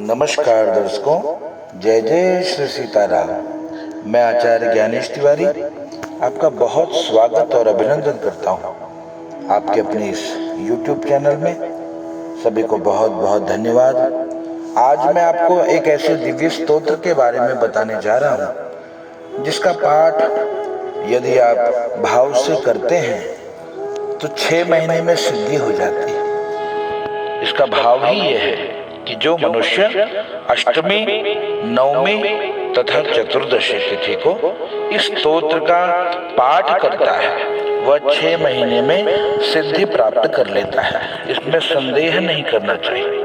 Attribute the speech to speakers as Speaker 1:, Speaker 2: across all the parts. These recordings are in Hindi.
Speaker 1: नमस्कार दर्शकों, जय जय श्री सीताराम। मैं आचार्य ज्ञानेश तिवारी आपका बहुत स्वागत और अभिनंदन करता हूँ आपके अपने इस YouTube चैनल में। सभी को बहुत बहुत धन्यवाद। आज मैं आपको एक ऐसे दिव्य स्तोत्र के बारे में बताने जा रहा हूँ जिसका पाठ यदि आप भाव से करते हैं तो 6 महीने में सिद्धि हो जाती है। इसका भाव ही यह है कि जो मनुष्य अष्टमी, नवमी तथा चतुर्दशी तिथि को इस स्तोत्र का पाठ करता है वह 6 महीने में सिद्धि प्राप्त कर लेता है। इसमें संदेह नहीं करना चाहिए।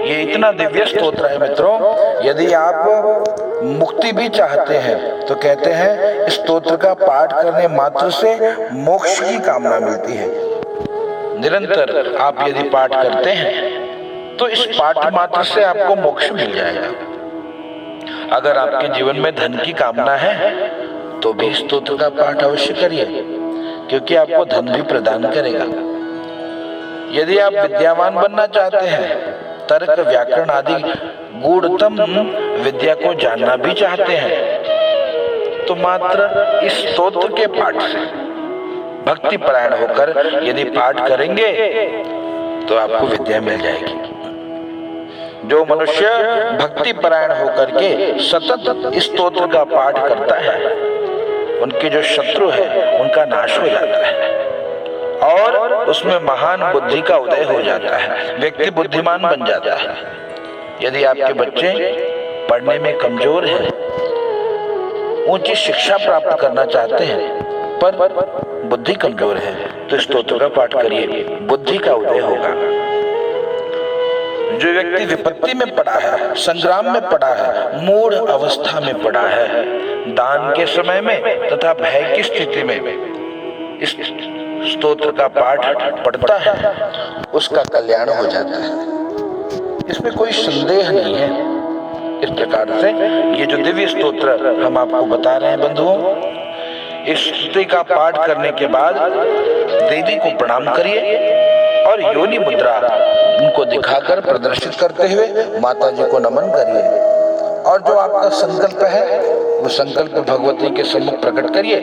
Speaker 1: ये इतना दिव्य स्तोत्र है मित्रों, यदि आप मुक्ति भी चाहते हैं तो कहते हैं इस स्तोत्र का पाठ करने मात्र से मोक्ष की कामना मिलती है। निरंतर आप यदि पाठ करते हैं तो इस पाठ मात्र से आपको मोक्ष मिल जाएगा। अगर आपके जीवन में धन की कामना है तो भी स्तोत्र का पाठ अवश्य करिए, क्योंकि आपको धन भी प्रदान करेगा। यदि आप विद्यावान बनना चाहते हैं, तर्क व्याकरण आदि गूढ़तम विद्या को जानना भी चाहते हैं, तो मात्र इस स्तोत्र के पाठ से भक्ति परायण होकर यदि पाठ करेंगे तो आपको विद्या मिल जाएगी। जो मनुष्य भक्ति परायण होकर के सतत इस स्तोत्र का पाठ करता है, उनके जो शत्रु है उनका नाश हो जाता है और उसमें महान बुद्धि का उदय हो जाता है। व्यक्ति बुद्धिमान बन जाता है। यदि आपके बच्चे पढ़ने में कमजोर हैं, ऊंची शिक्षा प्राप्त करना चाहते हैं पर बुद्धि कमजोर है, तो स्तोत्र का पाठ करिए, बुद्धि का उदय होगा। जो व्यक्ति विपत्ति में पड़ा है, संग्राम में पड़ा है, मूढ़ अवस्था में पड़ा है, दान के समय में तथा भय की स्थिति में इस स्तोत्र का पाठ पढ़ता है, उसका कल्याण हो जाता है। इसमें कोई संदेह नहीं है। इस प्रकार से ये जो दिव्य स्तोत्र हम आपको बता रहे हैं बंधुओं, इस स्तुति का पाठ करने के बाद देवी को प्रणाम करिए और योनि मुद्रा उनको दिखाकर प्रदर्शित करते हुए माता जी को नमन करिए। और जो आपका संकल्प है वो संकल्प भगवती के सम्मुख प्रकट करिए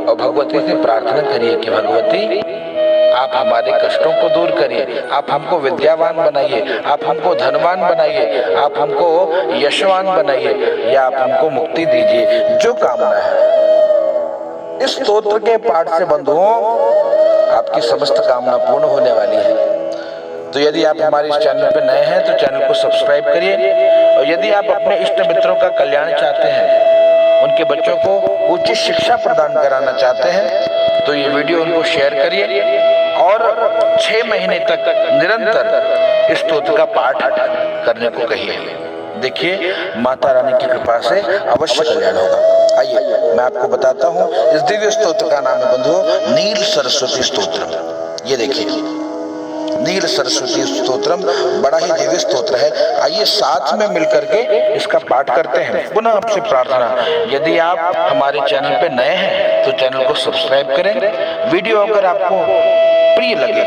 Speaker 1: और भगवती से प्रार्थना करिए कि भगवती आप हमारे कष्टों को दूर करिए, आप हमको विद्यावान बनाइए, आप हमको धनवान बनाइए, आप हमको यशवान बनाइए, या आप हमको मुक्ति दीजिए। जो कामना है इस स्तोत्र के पाठ से बंधुओं आपकी समस्त कामना पूर्ण होने वाली है। तो यदि आप हमारे इस चैनल पर नए हैं तो चैनल को सब्सक्राइब करिए, और यदि आप अपने इष्ट मित्रों का कल्याण चाहते हैं, उनके बच्चों को उच्च शिक्षा प्रदान कराना चाहते हैं, तो ये वीडियो उनको शेयर करिए और 6 महीने तक निरंतर इस स्तोत्र का पाठ करने को कहिए। देखिए माता रानी की कृपा से अवश्य कल्याण होगा। आइए मैं आपको बताता हूँ, इस दिव्य स्तोत्र का नाम है बंधुओं नील सरस्वती स्तोत्र। ये देखिए नील सरस्वती स्तोत्रम बड़ा ही दिव्य स्तोत्र है। आइए साथ में मिलकर के इसका पाठ करते हैं। पुनः आपसे प्रार्थना, यदि आप हमारे चैनल पे नए हैं तो चैनल को सब्सक्राइब करें। वीडियो अगर आपको प्रिय लगे,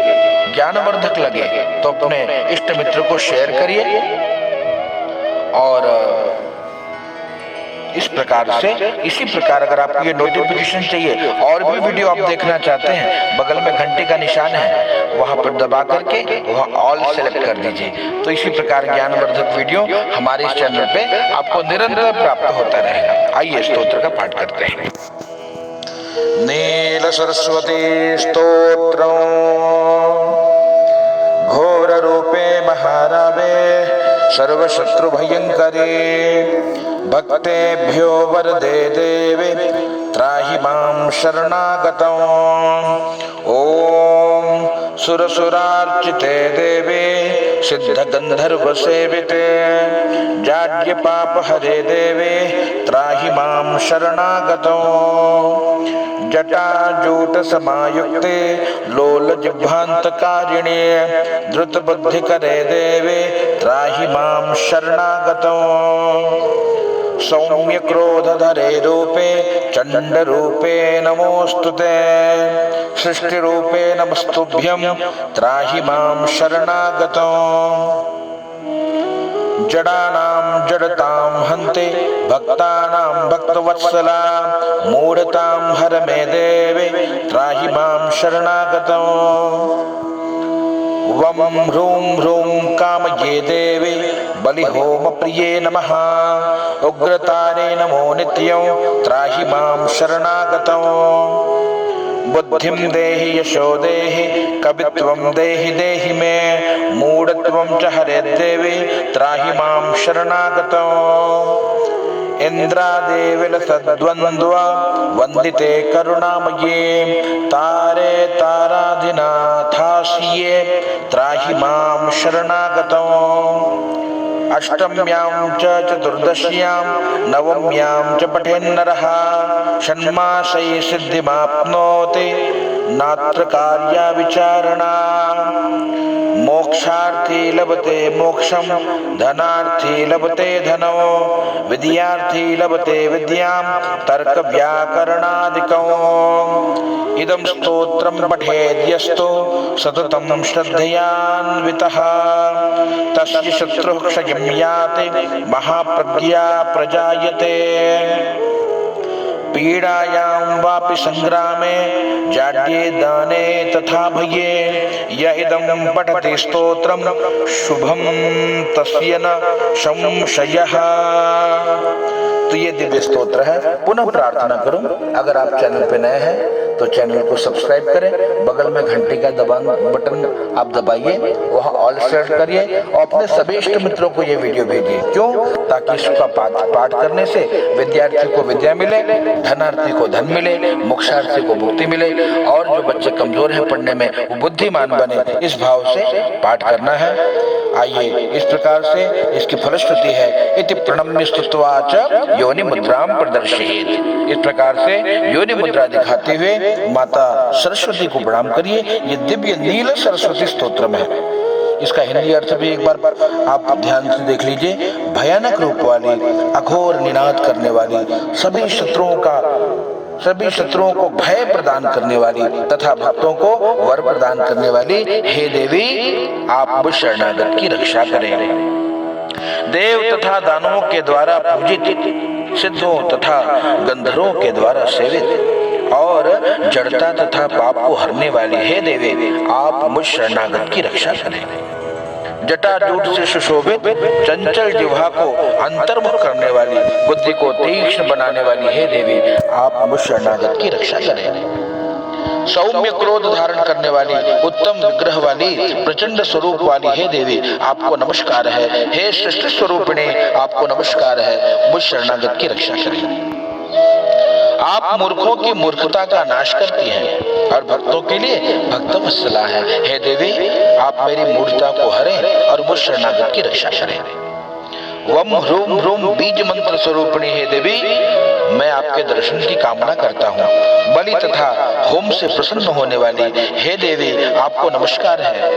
Speaker 1: ज्ञानवर्धक लगे, तो अपने इष्ट मित्र को शेयर करिए। और इस प्रकार से इसी प्रकार अगर आपको ये नोटिफिकेशन चाहिए और भी वीडियो आप देखना चाहते हैं, बगल में घंटी का निशान है, वहां पर दबा करके वहां ऑल सेलेक्ट कर दीजिए। तो इसी प्रकार ज्ञानवर्धक वीडियो हमारे इस चैनल पे आपको निरंतर प्राप्त होता रहेगा। आइए स्तोत्र का पाठ करते हैं। नील सरस्वती स्तोत्रम् घोर रूपे महारावे सर्वशत्रु भयंकरे भक्तेभ्यो वरदे देवे त्राहि मां शरणागतम्। ओम सुरसुरार्चिते देवे सिद्ध गंधर्व सेविते जाड्य पाप हरे देवे त्राहि मां शरणागतम्। जटाजूट समायुक्ते लोल जिह्वान्तकारिणे धृत बुद्धि करे देवे त्राहि मां शरणागतम्। सौम्य क्रोधधरे रूपे चंड रूपे नमोस्तुते सृष्टि रूपे नमस्तुभ्यं त्राहि मां शरणागतम्। जडानां जडतां हन्ते भक्तानां भक्तवत्सला मूढतां हर मे देवे त्राहि मां शरणागतम्। वं ह्रूं ह्रूं कामये देवे बलिहोम प्रिये नमः उग्रतारे नमो नित्यं त्राहि मां शरणागतम्। बुद्धिं देहि यशो देहि कवित्वं देहि देहि मे मूढत्वं च हरे देवी त्राहि मां शरणागतम्। इंद्रादेविल सद्वन्द्वा वंदिते करुणामये तारे ताराधिनाथास्ये त्राहि मां शरणागतम्। अष्टम्यां च चतुर्दश्यां नवम्यां च पठेन्नरः षण्मासैः सिद्धिमाप्नोति नात्र कार्या विचारणा। मोक्षार्थी लभते मोक्षं धनार्थी लभते धनो विद्यार्थी लभते विद्यां तर्क व्याकरणादिकम्। इदं स्तोत्रं पठेद्यस्तु सततं श्रद्धयान्वितः तस्य शत्रुः क्षयं याति महाप्रज्ञा प्रजायते। पीडायां वापि संग्रामे जाड्ये दाने तथा भये य इदं पठति स्तोत्रं शुभं तस्य न संशयः। तो ये दिव्य स्तोत्र है। पुनः प्रार्थना करूं, अगर आप चैनल पे नए हैं तो चैनल को सब्सक्राइब करें, बगल में घंटी का बटन आप दबाइए, वहां ऑल सेलेक्ट करिए और अपने सभी इष्ट मित्रों को ये वीडियो भेजिए। क्यों? ताकि इसका पाठ करने से विद्यार्थी को विद्या मिले, धनार्थी को धन मिले, मोक्षार्थी को मुक्ति मिले और जो बच्चे कमजोर हैं पढ़ने में वो बुद्धिमान बने। इस भाव से पाठ करना है। आइए इस प्रकार से इसकी फलश्रुति है इति प्रणम्य स्तुत्वा च योनि मुद्रां प्रदर्शयेत्। इस प्रकार से योनि मुद्रा दिखाते हुए माता सरस्वती को प्रणाम करिए। ये दिव्य नील सरस्वती स्तोत्रम है। इसका हिंदी अर्थ भी एक बार आप ध्यान से देख लीजिए। भयानक रूप वाली, अघोर निनाद करने वाली, सभी शत्रुओं को भय प्रदान करने वाली तथा भक्तों को वर प्रदान करने वाली हे देवी, आप मुझ शरणागत की रक्षा करें। देव तथा दानवों के द्वारा पूजित, सिद्धों तथा गंधर्वों के द्वारा सेवित और जड़ता तथा पाप को हरने वाली हे देवी, आप मुझ शरणागत की रक्षा करें। जटाजूट से सुशोभित चंचल जिह्वा को अंतर्मुख करने वाली, बुद्धि को तीक्ष्ण बनाने वाली हे देवी, आप मुझ शरणागत की रक्षा करें। सौम्य क्रोध धारण करने वाली, उत्तम विग्रह वाली, प्रचंड स्वरूप वाली हे देवी, आपको नमस्कार है। हे सृष्टि स्वरूपिणी, आपको नमस्कार है। मुझ शरणागत की रक्षा करें। आप मूर्खों की मूर्खता का नाश करती हैं और भक्तों के लिए भक्त वत्सला है। हे देवी, आप मेरी मूर्खता को हरें और मुझ शरणागत की रक्षा करें। वम ह्रूम ह्रूम बीज मंत्र स्वरूपिणी हे देवी, मैं आपके दर्शन की कामना करता हूँ। बलि तथा होम से प्रसन्न होने वाली हे देवी, आपको नमस्कार है।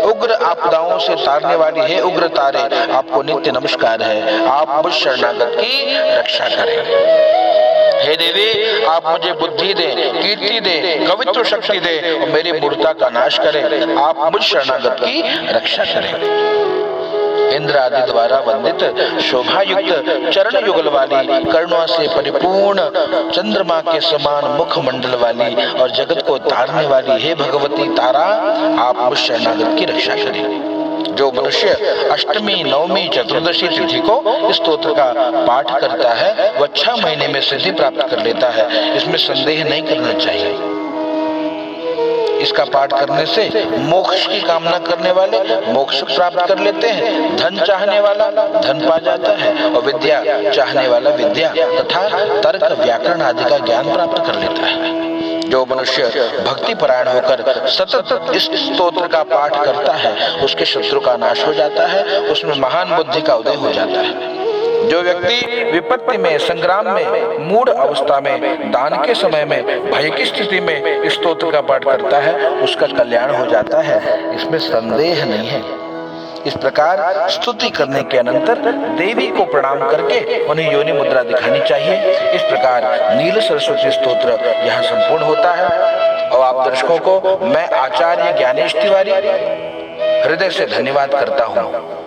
Speaker 1: उग्र आपदाओं से तारने वाली हे उग्र तारे, आपको नित्य नमस्कार है। आप मुझ शरणागत की रक्षा करें। हे देवी, आप मुझे बुद्धि दे, कीर्ति दे, कवित्व शक्ति दे और मेरी मूर्खता का नाश करें। आप मुझ शरणागत की रक्षा करें। इंद्र आदि द्वारा वंदित शोभा युक्त चरण युगल वाली, करुणा से परिपूर्ण चंद्रमा के समान मुख मंडल वाली और जगत को तारने वाली हे भगवती तारा, आप मुझ शरणागत की रक्षा करें। जो मनुष्य अष्टमी, नवमी, चतुर्दशी तिथि को इस स्तोत्र का पाठ करता है वह 6 महीने में सिद्धि प्राप्त कर लेता है। इसमें संदेह नहीं करना चाहिए। इसका पाठ करने से मोक्ष की कामना करने वाले मोक्ष प्राप्त कर लेते हैं, धन चाहने वाला धन पा जाता है और विद्या चाहने वाला विद्या तथा तर्क व्याकरण आदि का ज्ञान प्राप्त कर लेता है। जो मनुष्य भक्ति परायण होकर सतत इस स्तोत्र का पाठ करता है उसके शत्रु का नाश हो जाता है, उसमें महान बुद्धि का उदय हो जाता है। जो व्यक्ति विपत्ति में, संग्राम में, मूढ़ अवस्था में, दान के समय में, भय की स्थिति में इस स्तोत्र का पाठ करता है उसका कल्याण हो जाता है, इसमें संदेह नहीं है। इस प्रकार स्तुति करने के अनंतर देवी को प्रणाम करके उन्हें योनि मुद्रा दिखानी चाहिए। इस प्रकार नील सरस्वती स्तोत्र यहाँ संपूर्ण होता है। और आप दर्शकों को मैं आचार्य ज्ञानेश तिवारी हृदय से धन्यवाद करता हूँ।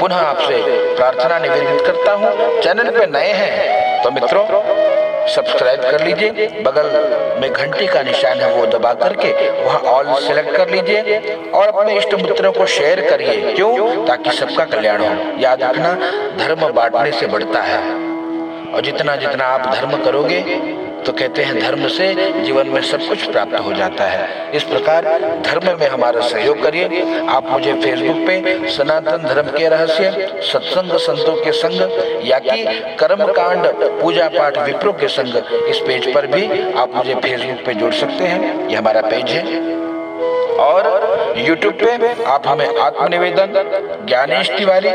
Speaker 1: पुनः आपसे प्रार्थना निवेदित करता हूँ, चैनल पे नए हैं तो मित्रों सब्सक्राइब कर लीजिए, बगल में घंटी का निशान है वो दबा करके वहाँ ऑल सेलेक्ट कर लीजिए और अपने इष्ट मित्रों को शेयर करिए। क्यों? ताकि सबका कल्याण हो। याद रखना, धर्म बांटने से बढ़ता है और जितना जितना आप धर्म करोगे तो कहते हैं धर्म से जीवन में सब कुछ प्राप्त हो जाता है। इस प्रकार धर्म में हमारा सहयोग करिए। आप मुझे फेसबुक पे सनातन धर्म के रहस्य, सत्संग संतों के संग या कि कर्म कांड पूजा पाठ विप्रो के संग, इस पेज पर भी आप मुझे फेसबुक पे जोड़ सकते हैं। ये हमारा पेज है। और YouTube पे आप हमें आत्मनिवेदन, ज्ञानेश तिवारी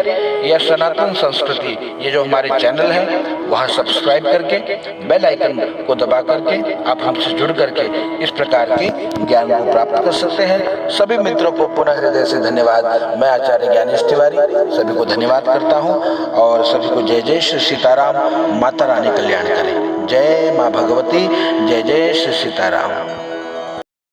Speaker 1: या सनातन संस्कृति, ये जो हमारे चैनल है वहाँ सब्सक्राइब करके बेल आइकन को दबा करके आप हमसे जुड़ करके इस प्रकार के ज्ञान को प्राप्त कर सकते हैं। सभी मित्रों को पुनः हृदय से धन्यवाद। मैं आचार्य ज्ञानेश तिवारी सभी को धन्यवाद करता हूँ और सभी को जय जय श्री सीताराम। माता रानी कल्याण करें। जय माँ भगवती, जय जय श्री सीताराम।